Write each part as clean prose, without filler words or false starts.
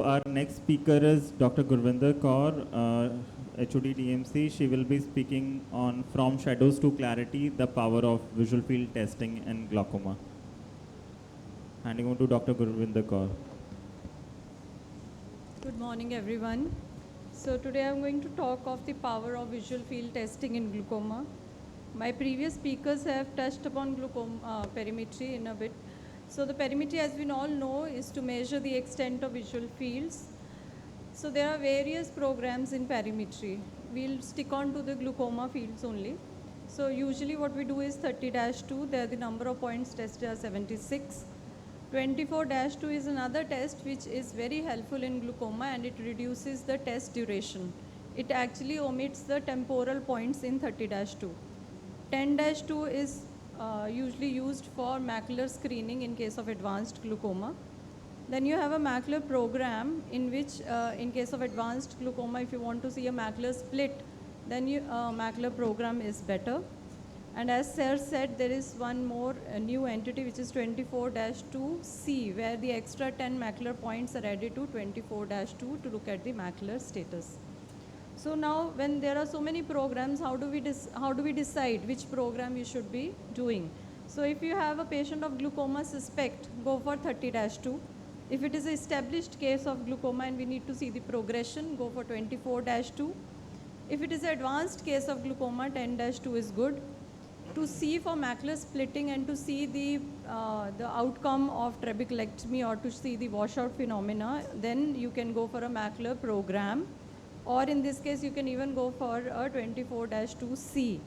Our next speaker is Dr. Gurvinder Kaur, HOD DMC. She will be speaking on From Shadows to Clarity, the power of visual field testing in glaucoma. Handing over to Dr. Gurvinder Kaur. Good morning, everyone. So today I'm going to talk of the power of visual field testing in glaucoma. My previous speakers have touched upon glaucoma perimetry in a bit. So the perimetry, as we all know, is to measure the extent of visual fields. So there are various programs in perimetry. We'll stick on to the glaucoma fields only. So usually what we do is 30-2, there the number of points tested are 76. 24-2 is another test which is very helpful in glaucoma and it reduces the test duration. It actually omits the temporal points in 30-2. 10-2 is usually used for macular screening in case of advanced glaucoma. Then you have a macular program in which in case of advanced glaucoma, if you want to see a macular split, then macular program is better. And as Sir said, there is one more new entity which is 24-2C, where the extra 10 macular points are added to 24-2 to look at the macular status. So now when there are so many programs, how do we decide which program you should be doing? So if you have a patient of glaucoma suspect, go for 30-2. If it is an established case of glaucoma and we need to see the progression, go for 24-2. If it is an advanced case of glaucoma, 10-2 is good. To see for macular splitting and to see the outcome of trabeculectomy or to see the washout phenomena, then you can go for a macular program, or in this case you can even go for a 24-2C.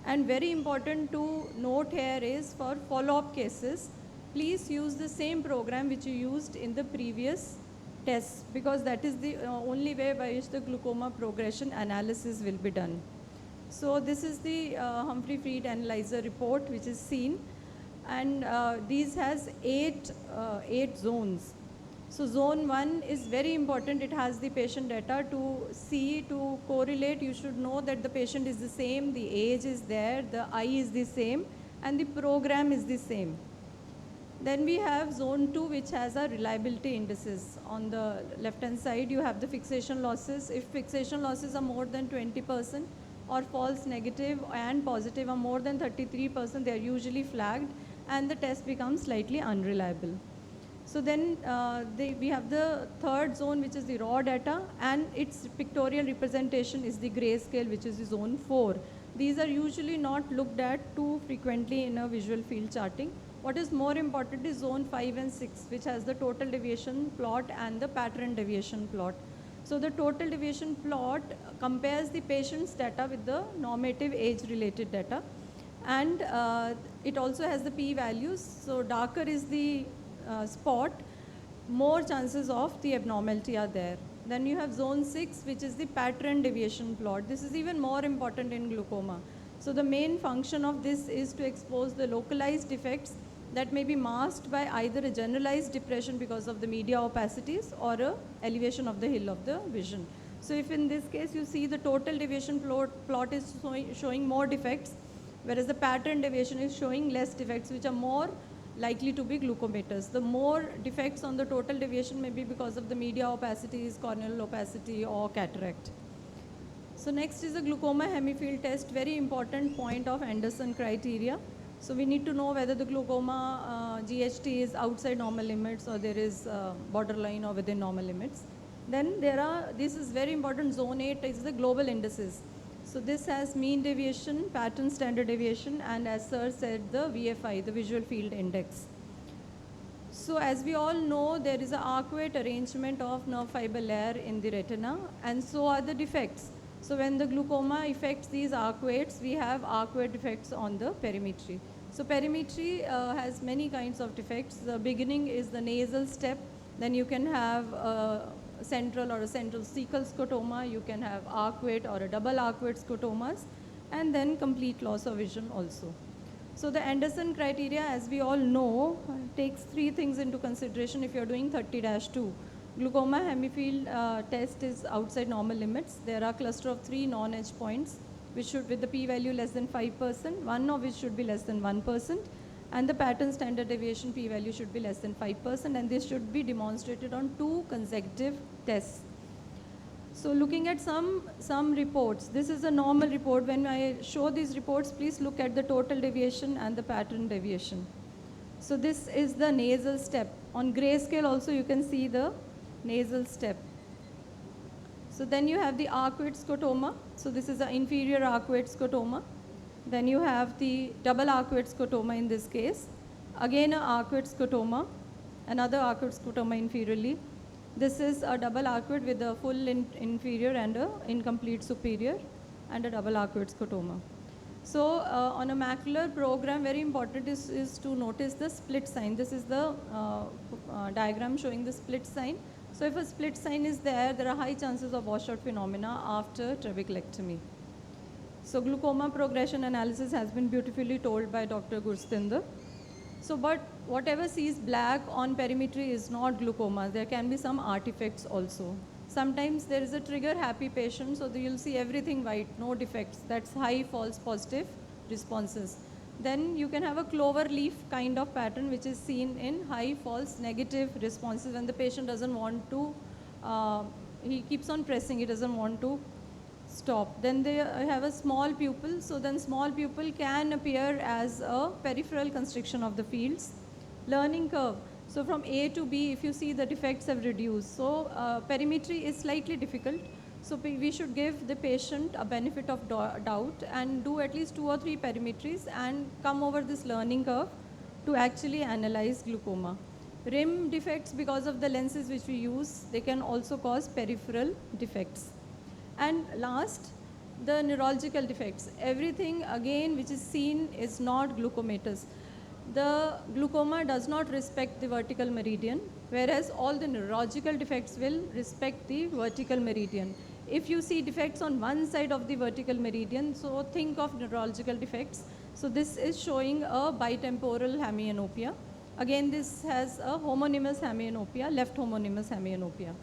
And very important to note here is for follow-up cases, please use the same program which you used in the previous tests, because that is the only way by which the glaucoma progression analysis will be done. So this is the Humphrey Fried analyzer report which is seen, and these has eight zones. So zone 1 is very important. It has the patient data to see, to correlate. You should know that the patient is the same, the age is there, the eye is the same, and the program is the same. Then we have zone 2, which has a reliability indices. On the left hand side you have the fixation losses. If fixation losses are more than 20%, or false negative and positive are more than 33%, they are usually flagged and the test becomes slightly unreliable. So then we have the third zone, which is the raw data, and its pictorial representation is the grayscale, which is the zone 4. These are usually not looked at too frequently in a visual field charting. What is more important is zone 5 and 6, which has the total deviation plot and the pattern deviation plot. So the total deviation plot compares the patient's data with the normative age-related data, and it also has the p-values. So darker is the spot, more chances of the abnormality are there. Then you have zone 6, which is the pattern deviation plot. This is even more important in glaucoma. So the main function of this is to expose the localized defects that may be masked by either a generalized depression because of the media opacities or a elevation of the hill of the vision. So if in this case you see the total deviation plot is showing more defects, whereas the pattern deviation is showing less defects, which are more likely to be glaucomatous. The more defects on the total deviation may be because of the media opacities, corneal opacity, or cataract. So next is a glaucoma hemifield test, very important point of Anderson criteria. So we need to know whether the glaucoma GHT is outside normal limits or there is borderline or within normal limits. Then this is very important, zone 8 is the global indices. So this has mean deviation, pattern standard deviation, and as Sir said, the VFI, the visual field index. So as we all know, there is an arcuate arrangement of nerve fiber layer in the retina, and so are the defects. So when the glaucoma affects these arcuates, we have arcuate defects on the perimetry. So perimetry has many kinds of defects. The beginning is the nasal step. Then you can have a central or a central cecal scotoma. You can have arcuate or a double arcuate scotomas, and then complete loss of vision also. So the Anderson criteria, as we all know, takes three things into consideration if you're doing 30-2. Glaucoma hemifield test is outside normal limits. There are a cluster of 3 non-edge points, which should, with the p-value less than 5%, one of which should be less than 1%, and the pattern standard deviation p-value should be less than 5%, and this should be demonstrated on 2 consecutive tests. So looking at some reports, this is a normal report. When I show these reports, please look at the total deviation and the pattern deviation. So this is the nasal step. On grayscale also you can see the nasal step. So then you have the arcuate scotoma. So this is the inferior arcuate scotoma. Then you have the double arcuate scotoma in this case. Again a arcuate scotoma, another arcuate scotoma inferiorly. This is a double arcuate with a full inferior and a incomplete superior and a double arcuate scotoma. So on a macular program, very important is to notice the split sign. This is the diagram showing the split sign. So if a split sign is there, there are high chances of washout phenomena after trabeculectomy. So glaucoma progression analysis has been beautifully told by Dr. Gurstinder. So but whatever sees black on perimetry is not glaucoma. There can be some artifacts also. Sometimes there is a trigger happy patient, so you'll see everything white, no defects. That's high false positive responses. Then you can have a clover leaf kind of pattern which is seen in high false negative responses when the patient doesn't want to, he keeps on pressing, he doesn't want to stop. Then they have a small pupil, so then small pupil can appear as a peripheral constriction of the fields. Learning curve. So from A to B, if you see the defects have reduced. So perimetry is slightly difficult. So we should give the patient a benefit of doubt and do at least 2 or 3 perimetries and come over this learning curve to actually analyze glaucoma. Rim defects, because of the lenses which we use, they can also cause peripheral defects. And last, the neurological defects. Everything again which is seen is not glaucomatous. The glaucoma does not respect the vertical meridian, whereas all the neurological defects will respect the vertical meridian. If you see defects on one side of the vertical meridian, so think of neurological defects. So this is showing a bitemporal hemianopia. Again, this has a homonymous hemianopia, left homonymous hemianopia.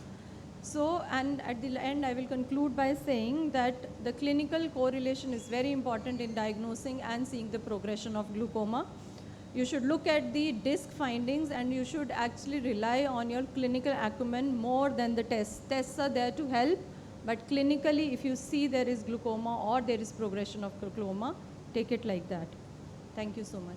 So, and at the end, I will conclude by saying that the clinical correlation is very important in diagnosing and seeing the progression of glaucoma. You should look at the disc findings and you should actually rely on your clinical acumen more than the tests. Tests are there to help, but clinically, if you see there is glaucoma or there is progression of glaucoma, take it like that. Thank you so much.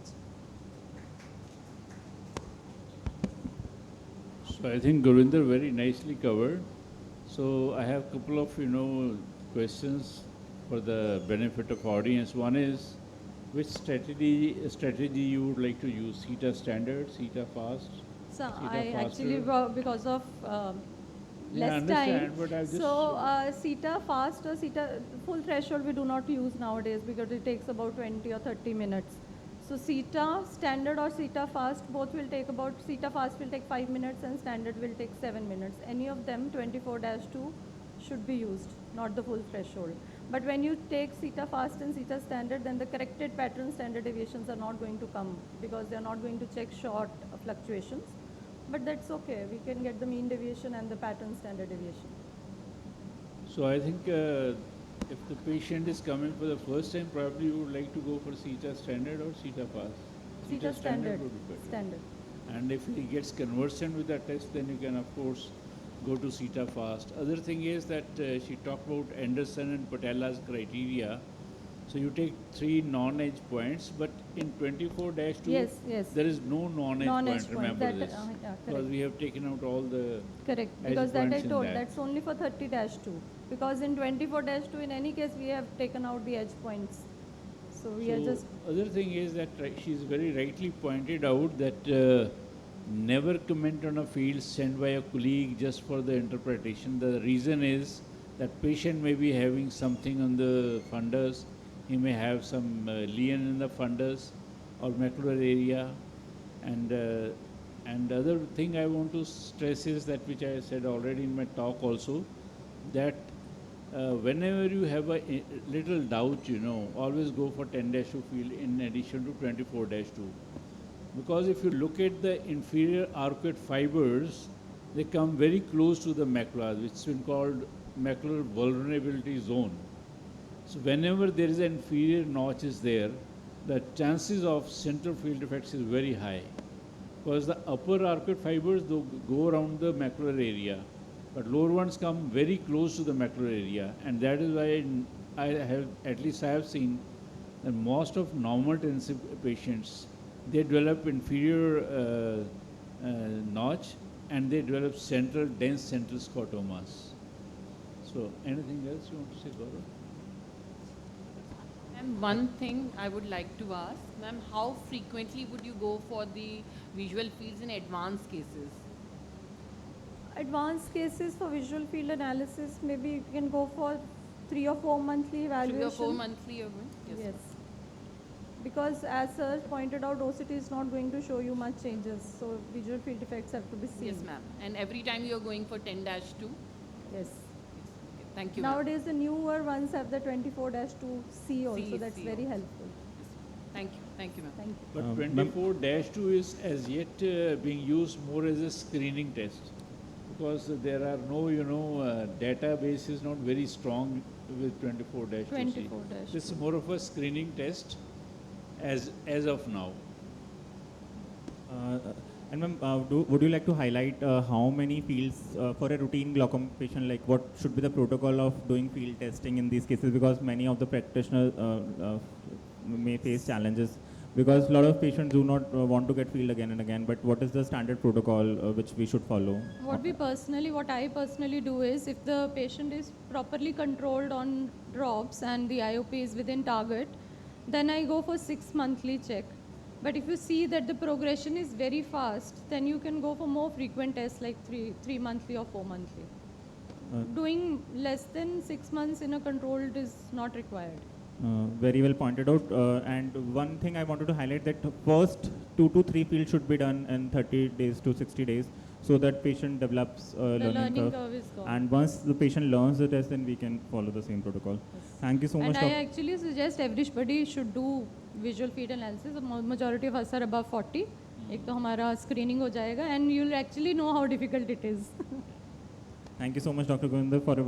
So I think Gurinder very nicely covered. So I have a couple of, questions for the benefit of audience. One is, which strategy you would like to use? CETA standard, CETA fast? So CETA I faster? actually, because of Yeah, I less understand, time, but I've just- so CETA fast or CETA full threshold we do not use nowadays because it takes about 20 or 30 minutes. So CETA standard or CETA fast, both will take about, CETA fast will take 5 minutes and standard will take 7 minutes. Any of them 24-2 should be used, not the full threshold. But when you take CETA fast and CETA standard, then the corrected pattern standard deviations are not going to come because they are not going to check short fluctuations. But that's okay, we can get the mean deviation and the pattern standard deviation. So I think if the patient is coming for the first time, probably you would like to go for CETA standard or CETA fast? CETA standard, would be better. standard. And if he gets conversant with that test, then you can of course go to CETA fast. Other thing is that she talked about Anderson and Patella's criteria. So you take 3 non-edge points, but in 24-2, Yes, yes. there is no non-edge Non-edge point, point, remember that- this. yeah, because correct. we have taken out all the Correct, edge because that I points in told, that. that's only for 30-2. Because in 24-2, in any case, we have taken out the edge points. So we are just, Other thing is that she's very rightly pointed out that never comment on a field sent by a colleague just for the interpretation. The reason is that patient may be having something on the fundus, he may have some lesion in the fundus or macular area, and other thing I want to stress is that, which I said already in my talk also, that whenever you have a little doubt, always go for 10-2 field in addition to 24-2. Because if you look at the inferior arcuate fibers, they come very close to the macula, which has been called macular vulnerability zone. So whenever there is an inferior notch is there, the chances of central field defects is very high, because the upper arcuate fibers go around the macular area, but lower ones come very close to the macular area, and that is why I have seen that most of normal tendency patients, they develop inferior notch, and they develop dense central scotomas. So anything else you want to say, Gaurav? And one thing I would like to ask, ma'am, how frequently would you go for the visual fields in advanced cases? Advanced cases for visual field analysis, maybe you can go for 3 or 4 monthly 3 evaluation. or 4 monthly you're going? Yes. Because as sir pointed out, OCT is not going to show you much changes. So visual field defects have to be seen. Yes, ma'am. And every time you're going for 10-2? Yes. Okay. Thank you, ma'am. Nowadays the newer ones have the 24-2C also. C, That's C very also. helpful. Thank you. Thank you, ma'am. Thank you. But Ma'am- 24-2 is as yet being used more as a screening test, because there are no, database is not very strong with 24-2. 24-2. This is more of a screening test as of now. And ma'am, would you like to highlight how many fields for a routine glaucoma patient, like what should be the protocol of doing field testing in these cases? Because many of the practitioners may face challenges, because a lot of patients do not want to get field again and again. But what is the standard protocol which we should follow? What I personally do is, if the patient is properly controlled on drops and the IOP is within target, then I go for 6 monthly check. But if you see that the progression is very fast, then you can go for more frequent tests like 3 monthly or 4 monthly. Doing less than 6 months in a controlled is not required. Very well pointed out. And one thing I wanted to highlight, that first 2 to 3 fields should be done in 30 days to 60 days, so that patient develops The learning curve is gone. And once the patient learns the test, then we can follow the same protocol. Thank you so And much. I actually suggest everybody should do visual field analysis. Majority of us are above 40. एक तो हमारा screening हो जाएगा, and you'll actually know how difficult it is. Thank you so much, Dr. Govinder, for